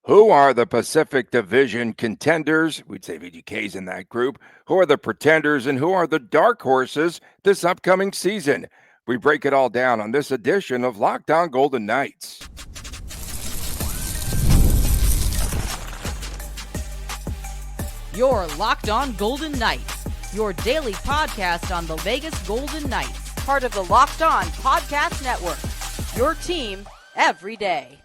Who are the Pacific Division contenders? We'd say VGK's in that group. Who are the pretenders and who are the dark horses this upcoming season? We break it all down on this edition of Locked On Golden Knights. You're Locked On Golden Knights, your daily podcast on the Vegas Golden Knights, part of the Locked On Podcast Network, your team every day.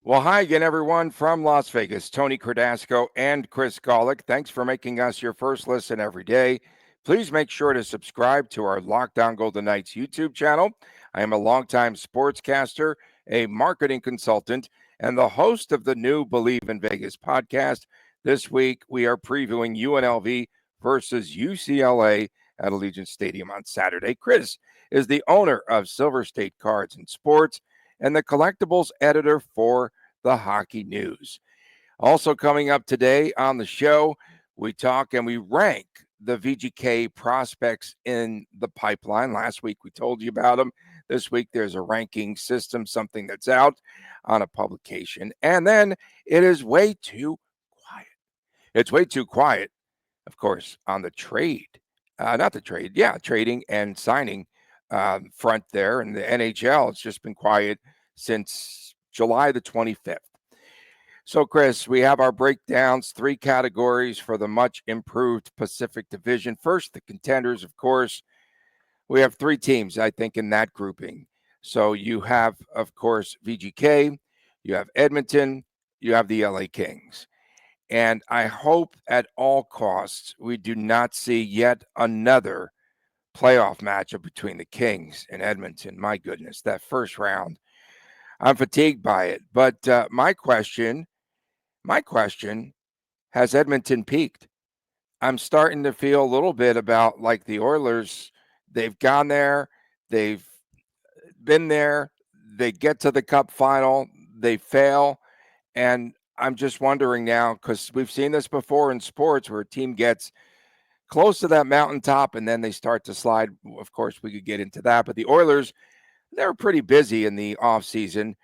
Well, hi again, everyone from Las Vegas. Tony Cardasco and Chris Golick. Thanks for making us your first listen every day. Please make sure to subscribe to our Locked On Golden Knights YouTube channel. I am a longtime sportscaster, a marketing consultant, and the host of the new Believe in Vegas podcast. This week, we are previewing UNLV versus UCLA at Allegiant Stadium on Saturday. Chris is the owner of Silver State Cards and Sports and the collectibles editor for the Hockey News. Also coming up today on the show, we talk and we rank the VGK prospects in the pipeline. Last week we told you about them. This week there's a ranking system, something that's out on a publication. And then it is way too quiet. It's way too quiet, of course, on the trading and signing front there. In the NHL, it's just been quiet since July the 25th. So, Chris, we have our breakdowns, 3 categories for the much improved Pacific Division. First, the contenders, of course. We have 3 teams, I think, in that grouping. So you have, of course, VGK, you have Edmonton, you have the LA Kings. And I hope at all costs we do not see yet another playoff matchup between the Kings and Edmonton. My goodness, that first round. I'm fatigued by it. But my question, has Edmonton peaked? I'm starting to feel a little bit about like the Oilers. They've gone there. They've been there. They get to the Cup final. They fail. And I'm just wondering now, because we've seen this before in sports where a team gets close to that mountaintop and then they start to slide. Of course, we could get into that. But the Oilers, they were pretty busy in the offseason.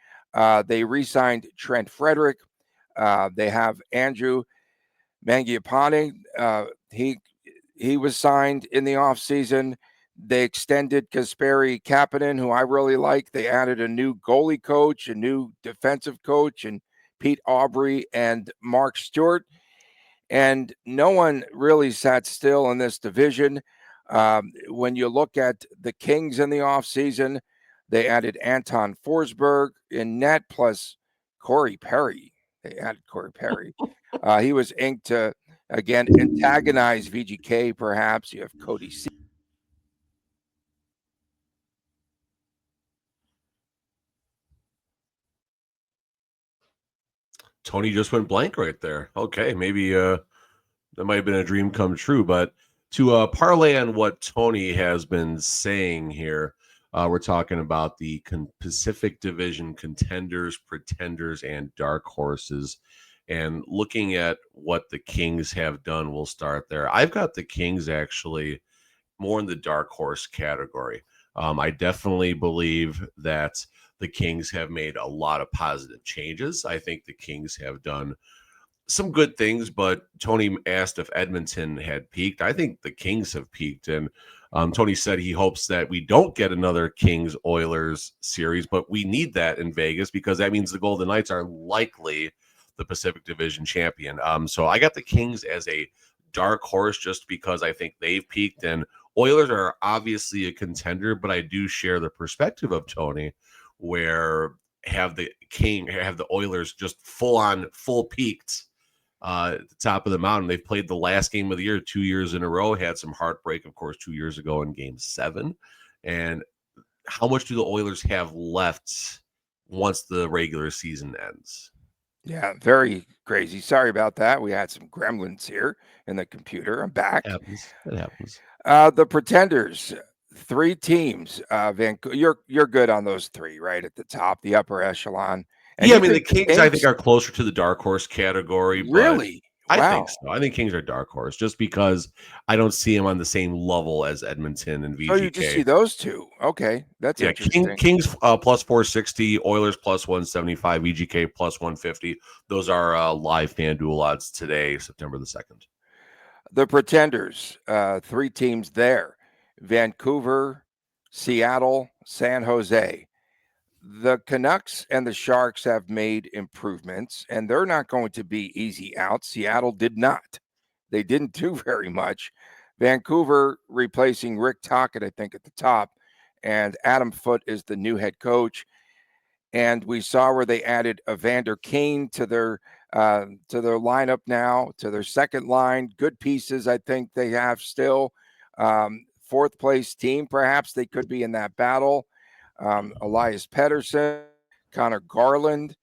They re-signed Trent Frederick. They have Andrew Mangiapane. He was signed in the offseason. They extended Kasperi Kapanen, who I really like. They added a new goalie coach, a new defensive coach, and Pete Aubrey and Mark Stewart. And no one really sat still in this division. When you look at the Kings in the offseason, they added Anton Forsberg in net plus Corey Perry. They added Corey Perry. He was inked to, again, antagonize VGK, perhaps. You have Cody C. Tony just went blank right there. Okay, maybe that might have been a dream come true. But to parlay on what Tony has been saying here, we're talking about the Pacific Division contenders, pretenders, and dark horses. And looking at what the Kings have done, we'll start there. I've got the Kings actually more in the dark horse category. I definitely believe that the Kings have made a lot of positive changes. I think the Kings have done some good things, but Tony asked if Edmonton had peaked. I think the Kings have peaked, and Tony said he hopes that we don't get another Kings-Oilers series, but we need that in Vegas because that means the Golden Knights are likely the Pacific Division champion. So I got the Kings as a dark horse just because I think they've peaked, and Oilers are obviously a contender, but I do share the perspective of Tony where have the Oilers just full peaked at the top of the mountain. They've played the last game of the year 2 years in a row, had some heartbreak, of course, 2 years ago in Game 7. And how much do the Oilers have left once the regular season ends? Yeah, very crazy. Sorry about that. We had some gremlins here in the computer. I'm back. It happens. The pretenders, 3 teams. Vancouver, you're good on those 3, right at the top, the upper echelon. And yeah, I mean the Kings, I think, are closer to the dark horse category. Really? I think Wow. so. I think Kings are dark horse just because I don't see them on the same level as Edmonton and So you just see VGK. those two. Okay, that's Yeah, interesting. Kings plus 460, Oilers plus 175, VGK plus 150. Those are live FanDuel odds today, September the 2nd. The Pretenders, three teams there: Vancouver, Seattle, San Jose. The Canucks and the Sharks have made improvements, and they're not going to be easy out. Seattle did not. They didn't do very much. Vancouver replacing Rick Tocchet, I think, at the top, and Adam Foote is the new head coach. And we saw where they added Evander Kane to their lineup now, to their second line. Good pieces, I think they have still. Fourth place team, perhaps they could be in that battle. Elias Pettersson, Connor Garland,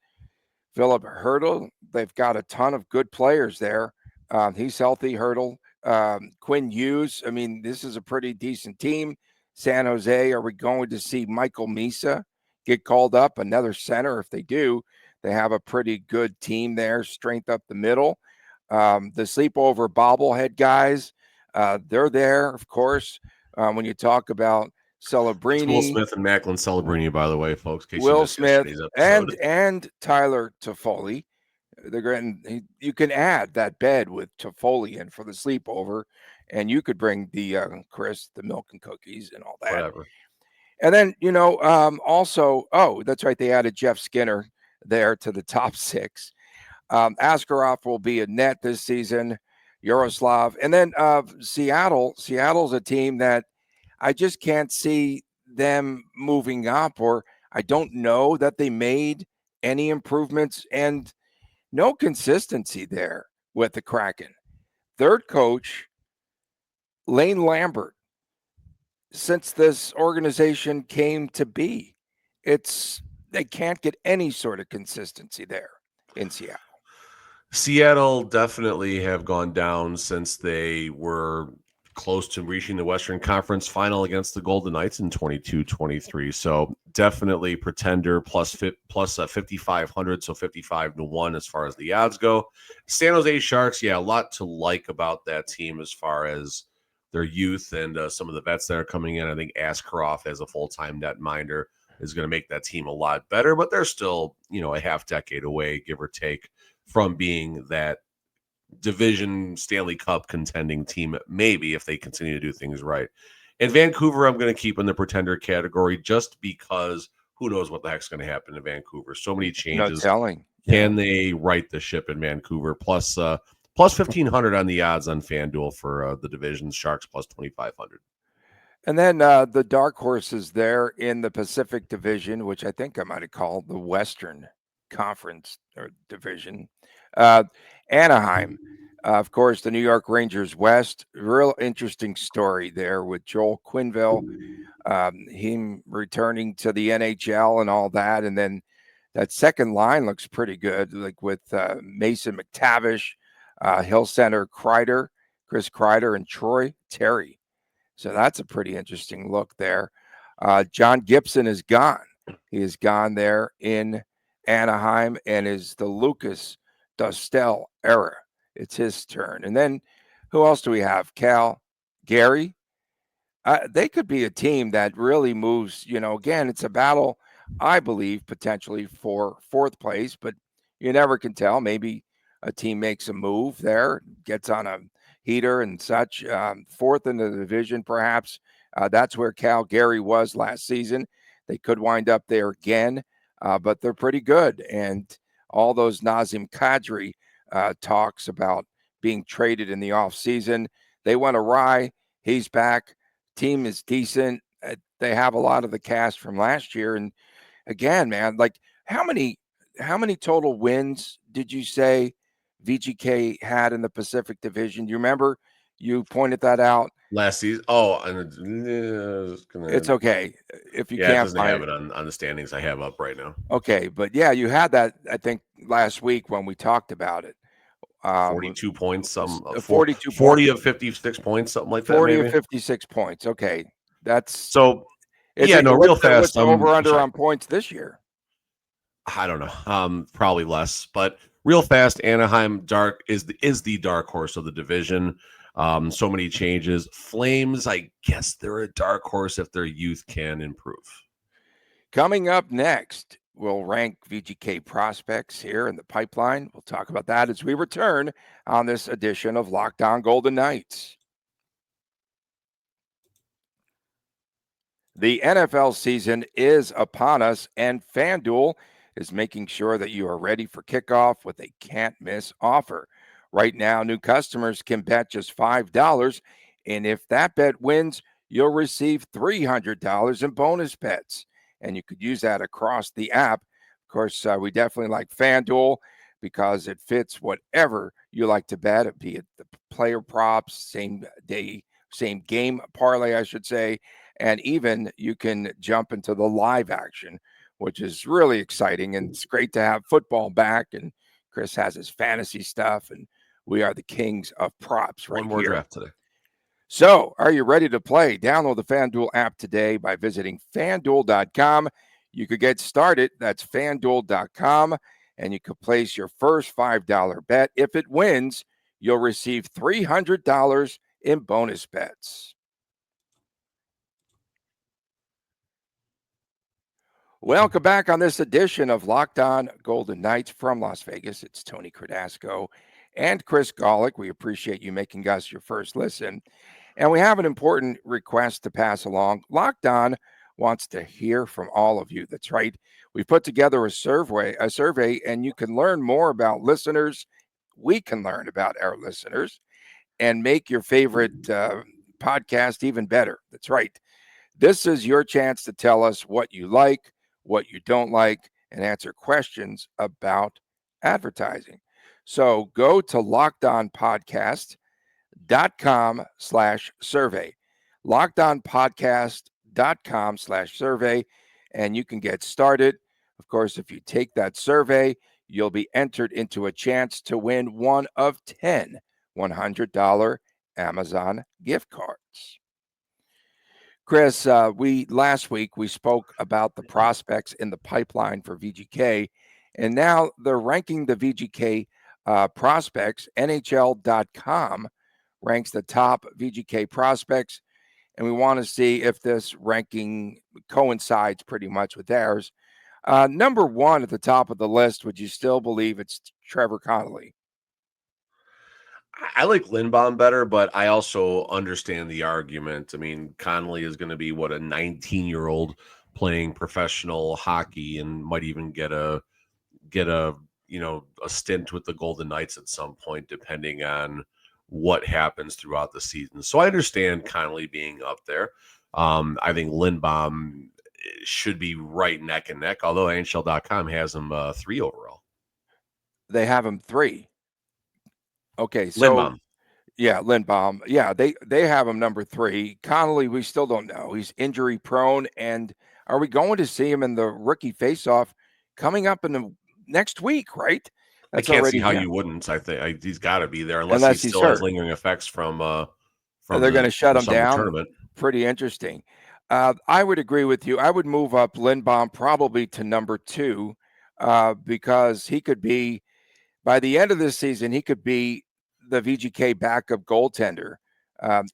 Philip Hurdle. They've got a ton of good players there. He's healthy, Hurdle. Quinn Hughes. I mean, this is a pretty decent team. San Jose, are we going to see Michael Misa get called up? Another center. If they do, they have a pretty good team there, strength up the middle. The sleepover bobblehead guys, they're there, of course. When you talk about That's Will Celebrini, Smith and Macklin Celebrini, by the way, folks, in case you Will missed Smith, yesterday's episode. and Tyler Toffoli. You can add that bed with Toffoli in for the sleepover, and you could bring the Chris, the milk and cookies, and all that. Whatever. And then also, oh, that's right, they added Jeff Skinner there to the top six. Askarov will be a net this season. Yaroslav, and then Seattle. Seattle's a team that I just can't see them moving up, or I don't know that they made any improvements, and no consistency there with the Kraken. Third coach, Lane Lambert, since this organization came to be, they can't get any sort of consistency there in Seattle. Seattle definitely have gone down since they were close to reaching the Western Conference final against the Golden Knights in 22-23. So definitely pretender plus 5,500, so 55-1 as far as the odds go. San Jose Sharks, yeah, a lot to like about that team as far as their youth and some of the vets that are coming in. I think Askarov as a full-time netminder is going to make that team a lot better, but they're still, a half decade away, give or take, from being that division Stanley Cup contending team, maybe, if they continue to do things right. And Vancouver, I'm going to keep in the pretender category just because who knows what the heck's going to happen in Vancouver. So many changes. No telling. Can they right the ship in Vancouver? Plus 1,500 on the odds on FanDuel for the division. Sharks plus 2,500. And then the dark horses there in the Pacific Division, which I think I might have called the Western Conference or Division. Anaheim, of course, the New York Rangers West. Real interesting story there with Joel Quenneville, him returning to the NHL and all that. And then that second line looks pretty good, like with Mason McTavish, Hill Center Chris Kreider, and Troy Terry. So that's a pretty interesting look there. John Gibson is gone. He is gone there in Anaheim, and is the Lucas Dostal era. It's his turn. And then who else do we have? Cal, Gary. They could be a team that really moves. Again, it's a battle, I believe, potentially for fourth place, but you never can tell. Maybe a team makes a move there, gets on a heater and such. Fourth in the division, perhaps. That's where Calgary was last season. They could wind up there again, but they're pretty good. And all those Nazem Kadri talks about being traded in the offseason, they went awry. He's back. Team is decent. They have a lot of the cast from last year. And again, man, like how many total wins did you say VGK had in the Pacific Division? Do you remember? You pointed that out last season. Oh, and it's okay if you it can't doesn't find have it on the standings I have up right now. Okay, but yeah, you had that, I think, last week when we talked about it. 42 points, 42 40 of 56 points, something like that. 40 maybe. of 56 points. Okay, that's so. Real fast. What's the over under on points this year? I don't know. Probably less, but Real fast, Anaheim dark is the dark horse of the division. So many changes. Flames, I guess they're a dark horse if their youth can improve. Coming up next, we'll rank VGK prospects here in the pipeline. We'll talk about that as we return on this edition of Locked On Golden Knights. The NFL season is upon us, and FanDuel is making sure that you are ready for kickoff with a can't miss offer. Right now, new customers can bet just $5, and if that bet wins, you'll receive $300 in bonus bets. And you could use that across the app. Of course, we definitely like FanDuel because it fits whatever you like to bet, be it the player props, same day, same game parlay, I should say. And even you can jump into the live action, which is really exciting. And it's great to have football back. And Chris has his fantasy stuff, and we are the kings of props right One more here. draft today. So, are you ready to play? Download the FanDuel app today by visiting FanDuel.com. You could get started. That's FanDuel.com. And you could place your first $5 bet. If it wins, you'll receive $300 in bonus bets. Welcome back on this edition of Locked On Golden Knights from Las Vegas. It's Tony Cardasco and Chris Golick. We appreciate you making us your first listen. And we have an important request to pass along. Locked On wants to hear from all of you. That's right. We put together a survey, and you can learn more about listeners. We can learn about our listeners and make your favorite podcast even better. That's right. This is your chance to tell us what you like, what you don't like, and answer questions about advertising. So go to lockedonpodcast.com/survey, lockedonpodcast.com/survey, and you can get started. Of course, if you take that survey, you'll be entered into a chance to win one of 10 $100 Amazon gift cards. Chris, last week we spoke about the prospects in the pipeline for VGK, and now they're ranking the VGK prospects. NHL.com ranks the top VGK prospects, and we want to see if this ranking coincides pretty much with theirs. Number one at the top of the list, would you still believe it's Trevor Connolly? I like Lindbaum better, but I also understand the argument. I mean, Connolly is going to be a 19-year-old playing professional hockey and might even get a stint with the Golden Knights at some point, depending on what happens throughout the season. So I understand Connolly being up there. I think Lindbaum should be right neck and neck, although NHL.com has him 3 overall. They have him 3. Okay, so Lindbaum. Yeah, Lindbaum. Yeah, they have him number 3. Connolly, we still don't know. He's injury prone, and are we going to see him in the rookie faceoff coming up in the next week? Right? I can't see how you wouldn't. I think he's got to be there unless he still has lingering effects from they're going to shut him down. Tournament. Pretty interesting. I would agree with you. I would move up Lindbaum probably to number 2 because he could be, by the end of this season, he could be the VGK backup goaltender.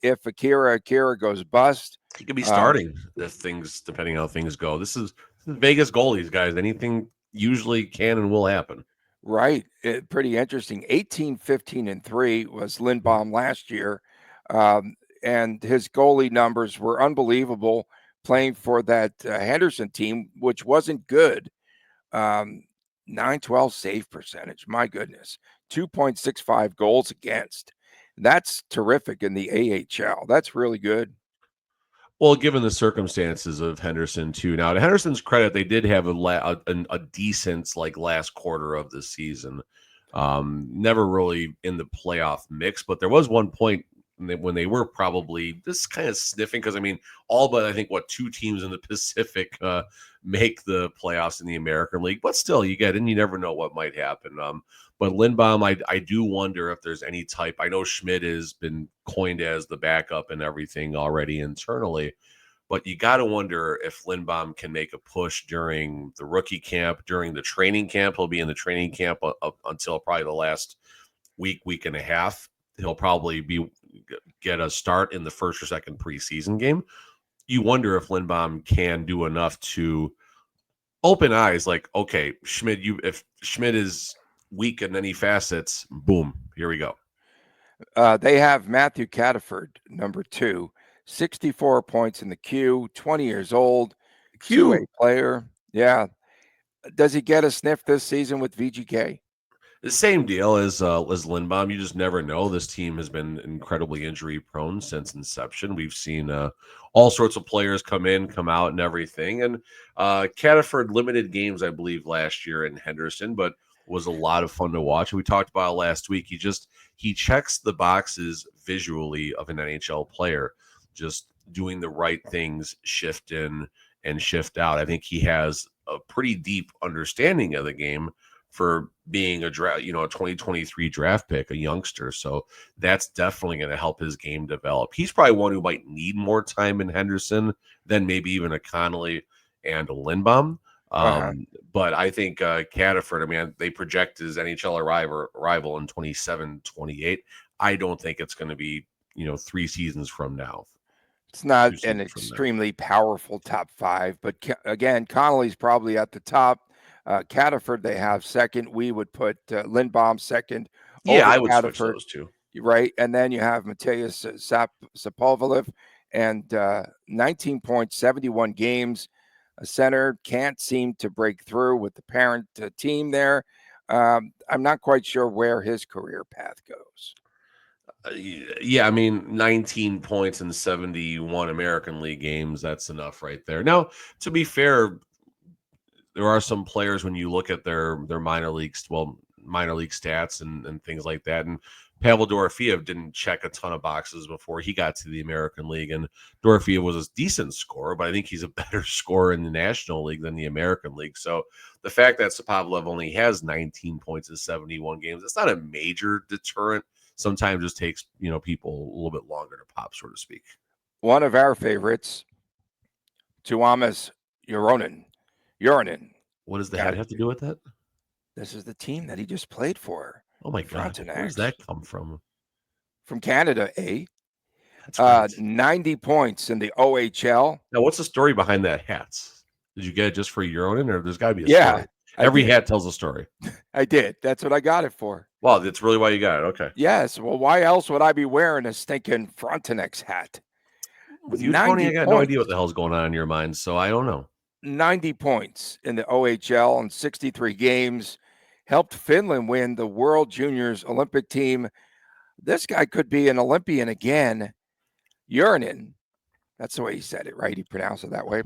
If Akira goes bust, he could be starting depending how things go. This is Vegas goalies, guys. Anything usually can and will happen. Right. Pretty interesting. 18, 15, and 3 was Lindbaum last year. And his goalie numbers were unbelievable playing for that Henderson team, which wasn't good. 912 save percentage. My goodness. 2.65 goals against. That's terrific in the AHL. That's really good. Well, given the circumstances of Henderson too. Now, to Henderson's credit, they did have a decent last quarter of the season. Never really in the playoff mix, but there was one point when they were probably just kind of sniffing, because I mean, all but I think 2 teams in the Pacific make the playoffs in the American League, but still, you never know what might happen. But Lindbaum, I do wonder if there's any type. I know Schmidt has been coined as the backup and everything already internally, But you got to wonder if Lindbaum can make a push during the rookie camp, during the training camp. He'll be in the training camp up until probably the last week and a half. He'll probably get a start in the first or second preseason game. You wonder if Lindbaum can do enough to open eyes, like, okay, Schmidt, if Schmidt is weak in any facets, boom, here we go. They have Matthew Cataford, number 2, 64 points in the queue, 20 years old, two-way player. Yeah. Does he get a sniff this season with VGK? The same deal as Lindbaum. You just never know. This team has been incredibly injury prone since inception. We've seen all sorts of players come in, come out, and everything. And Cataford limited games, I believe, last year in Henderson, but was a lot of fun to watch. We talked about it last week. He checks the boxes visually of an NHL player, just doing the right things, shift in and shift out. I think he has a pretty deep understanding of the game for being a 2023 draft pick, a youngster. So that's definitely going to help his game develop. He's probably one who might need more time in Henderson than maybe even a Connolly and a Lindbaum. But I think Cataford, I mean, they project his NHL arrival in 27-28. I don't think it's going to be, 3 seasons from now. It's not an extremely powerful top 5, but again, Connolly's probably at the top. Cataford they have second. We would put Lindbaum second. Yeah, I would switch those two. Right, and then you have Mateus Sapovaliv, and 19 points, 71 games. A center can't seem to break through with the parent team there. I'm not quite sure where his career path goes. Yeah, I mean, 19 points in 71 American League games, that's enough right there. Now, to be fair, there are some players when you look at their minor league stats and things like that. And Pavel Dorofeev didn't check a ton of boxes before he got to the American League. And Dorofeev was a decent scorer, but I think he's a better scorer in the National League than the American League. So the fact that Sapovaliv only has 19 points in 71 games, it's not a major deterrent. Sometimes it just takes, people a little bit longer to pop, so to speak. One of our favorites, Tuomas Joronen. What does the hat have to do with that? This is the team that he just played for. Oh my God! Where does that come from? From Canada, eh? That's 90 points in the OHL. Now, what's the story behind that hat? Did you get it just for Joronen, or there's got to be a story? Every hat tells a story. I did. That's what I got it for. Well, that's really why you got it. Okay. Yes. Well, why else would I be wearing a stinking Frontenac's hat? With you, Tony, I got no idea what the hell's going on in your mind, so I don't know. 90 points in the OHL in 63 games. Helped Finland win the World Juniors Olympic team. This guy could be an Olympian again. Joronen. That's the way he said it, right? He pronounced it that way.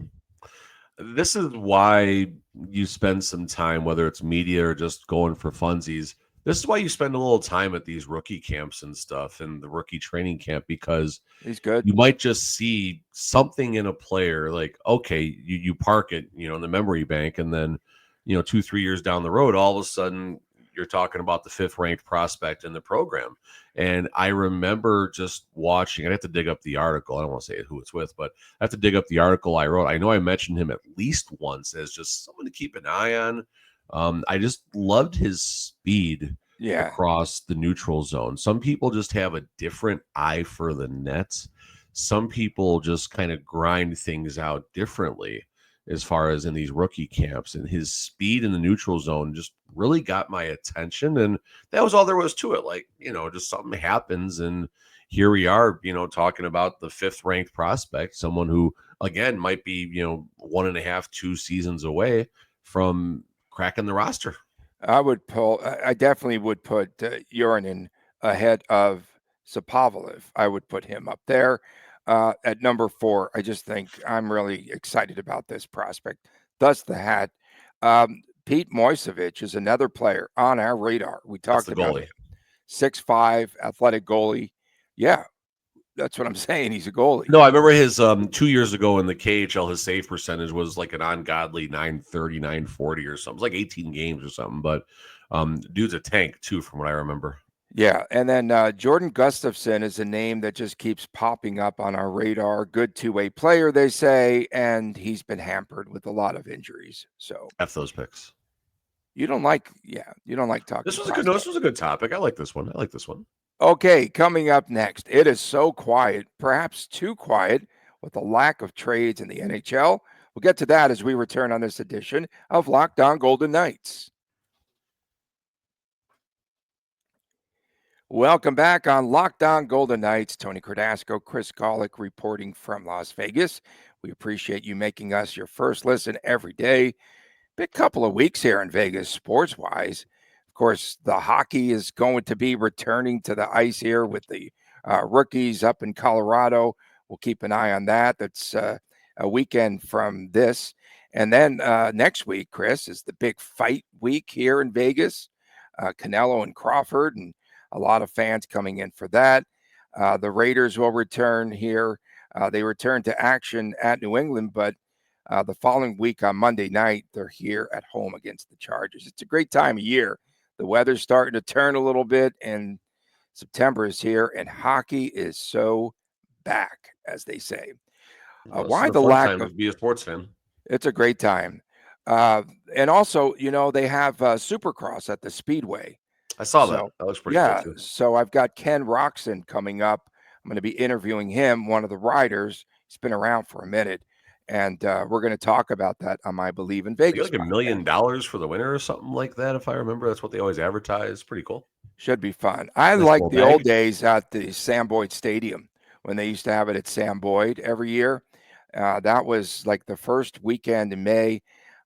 This is why you spend some time, whether it's media or just going for funsies. This is why you spend a little time at these rookie camps and stuff and the rookie training camp, because he's good. You might just see something in a player like, okay, you park it, in the memory bank. And then, 2-3 years down the road, all of a sudden you're talking about the 5th ranked prospect in the program. And I remember just watching, I have to dig up the article. I don't want to say who it's with, but I have to dig up the article I wrote. I know I mentioned him at least once as just someone to keep an eye on. I just loved his speed across the neutral zone. Some people just have a different eye for the net. Some people just kind of grind things out differently as far as in these rookie camps. And his speed in the neutral zone just really got my attention. And that was all there was to it. Like, just something happens. And here we are, talking about the 5th ranked prospect, someone who, again, might be, 1.5, 2 seasons away from cracking the roster. I definitely would put Joronen ahead of Sapovaliv. I would put him up there at number 4. I just think I'm really excited about this prospect. Thus the hat. Pete Moisevich is another player on our radar. We talked about him. 6'5", athletic goalie. Yeah, that's what I'm saying. He's a goalie. No, I remember his 2 years ago in the KHL, his save percentage was like an ungodly 930, 940 or something. It was like 18 games or something. But dude's a tank too, from what I remember. Yeah, and then Jordan Gustafson is a name that just keeps popping up on our radar. Good two-way player, they say, and he's been hampered with a lot of injuries. So F those picks. you don't like talking This was a good. No, prospects. this was a good topic. I like this one. I like this one. Okay, coming up next, it is so quiet, perhaps too quiet, with the lack of trades in the NHL. We'll get to that as we return on this edition of Locked On Golden Knights. Welcome back on Locked On Golden Knights. Tony Cardasco, Chris Golick reporting from Las Vegas. We appreciate you making us your first listen every day. Big couple of weeks here in Vegas, sports-wise. Of course, the hockey is going to be returning to the ice here with the rookies up in Colorado. We'll keep an eye on that. That's a weekend from this. And then next week, Chris, is the big fight week here in Vegas. Canelo and Crawford, and a lot of fans coming in for that. The Raiders will return here. They return to action at New England, but the following week on Monday night, they're here at home against the Chargers. It's a great time of year. The weather's starting to turn a little bit, and September is here, and hockey is so back, as they say. Well, this Why is a the fun lack time of? to be a sports fan. It's a great time. And also, they have Supercross at the Speedway. I saw that. So, That looks pretty yeah. cool too. So I've got Ken Roxon coming up. I'm going to be interviewing him, one of the riders. He's been around for a minute. And we're going to talk about that on my Believe in They Vegas get like $1 podcast. million for the winner or something like that, if I remember. That's what they always advertise. Pretty cool. Should be fun. I Nice like little the old bag. days at the Sam Boyd Stadium when they used to have it at Sam Boyd every year. That was like the first weekend in May.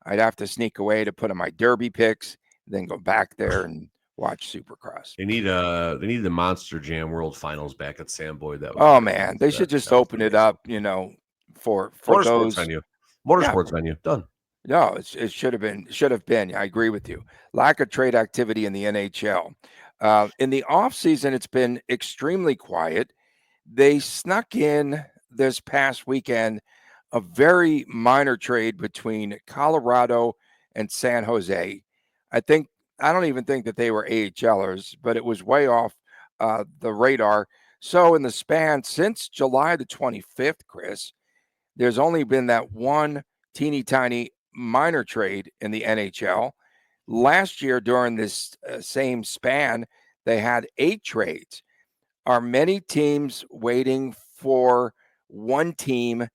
I'd have to sneak away to put in my Derby picks, then go back there and watch Supercross. They need the Monster Jam World Finals back at Sam Boyd. That would Oh be man, they should just that was open it amazing. up, for Motorsports those. venue. Yeah, Motorsports venue. Done. no, it should have been. I agree with you. Lack of trade activity in the NHL. In the offseason, it's been extremely quiet. They snuck in this past weekend a very minor trade between Colorado and San Jose. I don't even think that they were AHLers, but it was way off the radar. So in the span since July the 25th, Chris, there's only been that one teeny tiny minor trade in the NHL. Last year, during this same span, they had 8 trades. Are many teams waiting for one team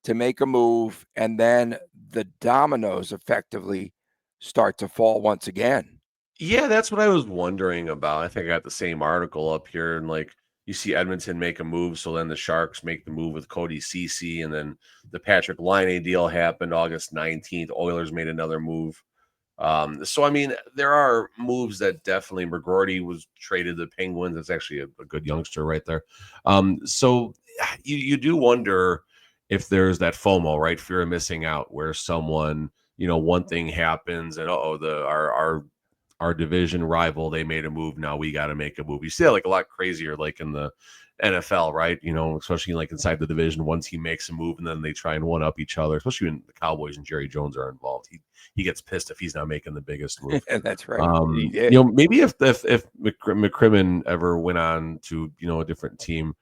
to make a move and then the dominoes effectively start to fall once again? Yeah, that's what I was wondering about. I think I got the same article up here, and like you see Edmonton make a move, so then the Sharks make the move with Cody Ceci, and then the Patrick Laine deal happened August 19th. Oilers made another move. So I mean, there are moves that definitely McGroarty was traded to the Penguins. That's actually a good youngster right there. So you do wonder if there's that FOMO, right? Fear of missing out, where someone, one thing happens and our division rival, they made a move. Now we got to make a move. You see that like a lot crazier, like in the NFL, right? Especially like inside the division, one team makes a move and then they try and one up each other, especially when the Cowboys and Jerry Jones are involved. He gets pissed if he's not making the biggest move. That's right. He did. Maybe if McCrimmon ever went on to, a different team,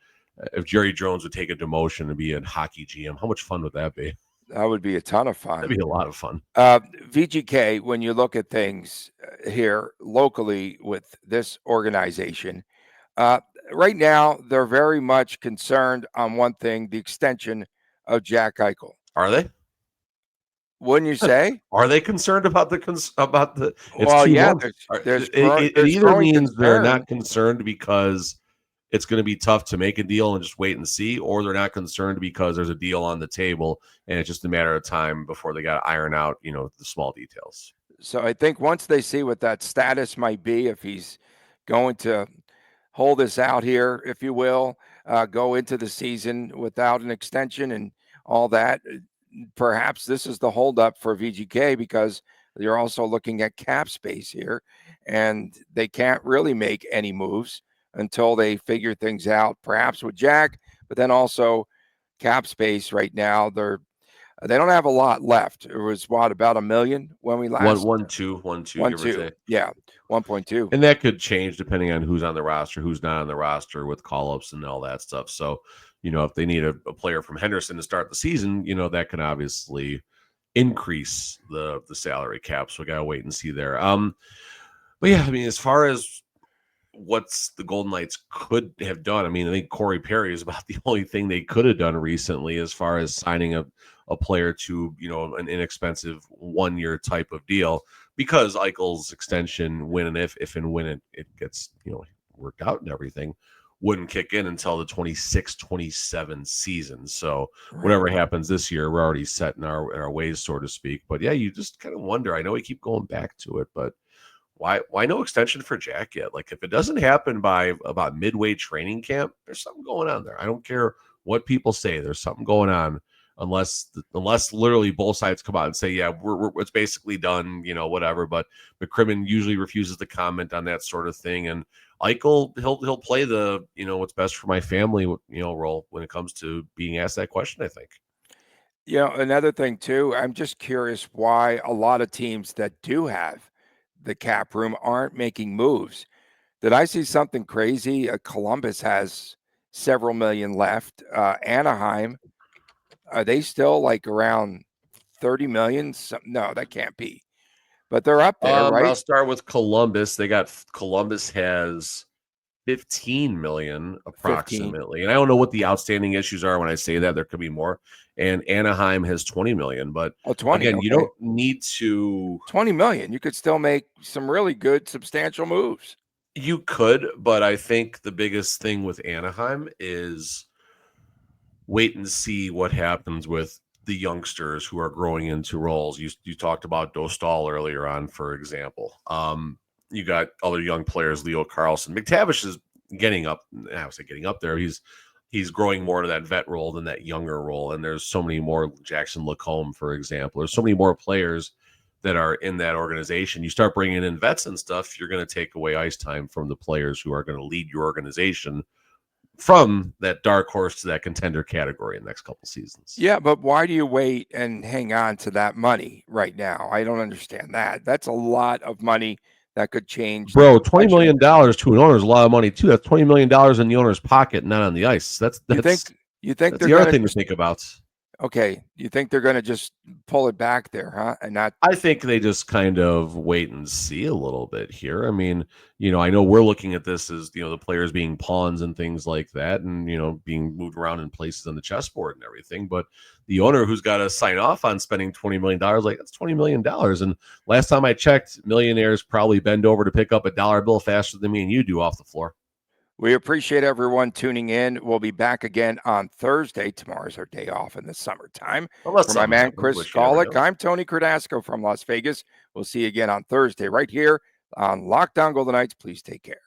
if Jerry Jones would take a demotion to be a hockey GM, how much fun would that be? That would be a ton of fun. That'd be a lot of fun. VGK, when you look at things here locally with this organization, right now they're very much concerned on one thing: the extension of Jack Eichel. Are they? Wouldn't you say? Are they concerned about the? It's well, 2 yeah. months. There's It either growing means they're concern. not concerned because it's going to be tough to make a deal and just wait and see, or they're not concerned because there's a deal on the table and it's just a matter of time before they got to iron out, the small details. So I think once they see what that status might be, if he's going to hold this out here, if you will, go into the season without an extension and all that, perhaps this is the holdup for VGK, because you're also looking at cap space here, and they can't really make any moves until they figure things out, perhaps with Jack, but then also cap space right now. They're They don't have a lot left. It was about $1 million when we last one, two, give or take. Yeah, 1.2. And that could change depending on who's on the roster, who's not on the roster with call-ups and all that stuff. So, if they need a player from Henderson to start the season, that can obviously increase the salary cap. So we gotta wait and see there. But yeah, I mean, as far as what's the Golden Knights could have done, I mean, I think Corey Perry is about the only thing they could have done recently as far as signing a player to, an inexpensive 1-year type of deal, because Eichel's extension, when and if and when it gets, worked out and everything, wouldn't kick in until the 26-27 season. So whatever happens this year, we're already set in our ways, so to speak. But yeah, you just kind of wonder. I know we keep going back to it, but why no extension for Jack yet? Like, if it doesn't happen by about midway training camp, there's something going on there. I don't care what people say. There's something going on, unless literally both sides come out and say, yeah, we're it's basically done, whatever. But McCrimmon usually refuses to comment on that sort of thing. And Eichel, he'll play the, what's best for my family, role when it comes to being asked that question, I think. Another thing too, I'm just curious why a lot of teams that do have the cap room aren't making moves. Did I see something crazy? Columbus has several million left. Anaheim, are they still like around 30 million? No, that can't be. But they're up there, right? I'll start with Columbus. Columbus has 15 million approximately. 15. And I don't know what the outstanding issues are. When I say that, there could be more. And Anaheim has 20 million. But 20, again, okay. You don't need to 20 million. You could still make some really good, substantial moves. You could, but I think the biggest thing with Anaheim is wait and see what happens with the youngsters who are growing into roles. You talked about Dostal earlier on, for example. You got other young players, Leo Carlson. McTavish is getting up. I would say getting up there. He's growing more to that vet role than that younger role. And there's so many more. Jackson Lacombe, for example. There's so many more players that are in that organization. You start bringing in vets and stuff, you're going to take away ice time from the players who are going to lead your organization from that dark horse to that contender category in the next couple seasons. Yeah, but why do you wait and hang on to that money right now? I don't understand that. That's a lot of money that could change. Bro, $20 million to an owner is a lot of money too. That's $20 million in the owner's pocket, not on the ice. That's you think that's the other thing to think about. Okay, you think they're going to just pull it back there, huh? And not. I think they just kind of wait and see a little bit here. I mean, I know we're looking at this as, the players being pawns and things like that, and, being moved around in places on the chessboard and everything. But the owner who's got to sign off on spending $20 million, like, that's $20 million. And last time I checked, millionaires probably bend over to pick up a dollar bill faster than me and you do off the floor. We appreciate everyone tuning in. We'll be back again on Thursday. Tomorrow's our day off in the summertime. For my man, Chris Skolick, I'm Tony Cardasco from Las Vegas. We'll see you again on Thursday right here on Lockdown Golden Knights. Please take care.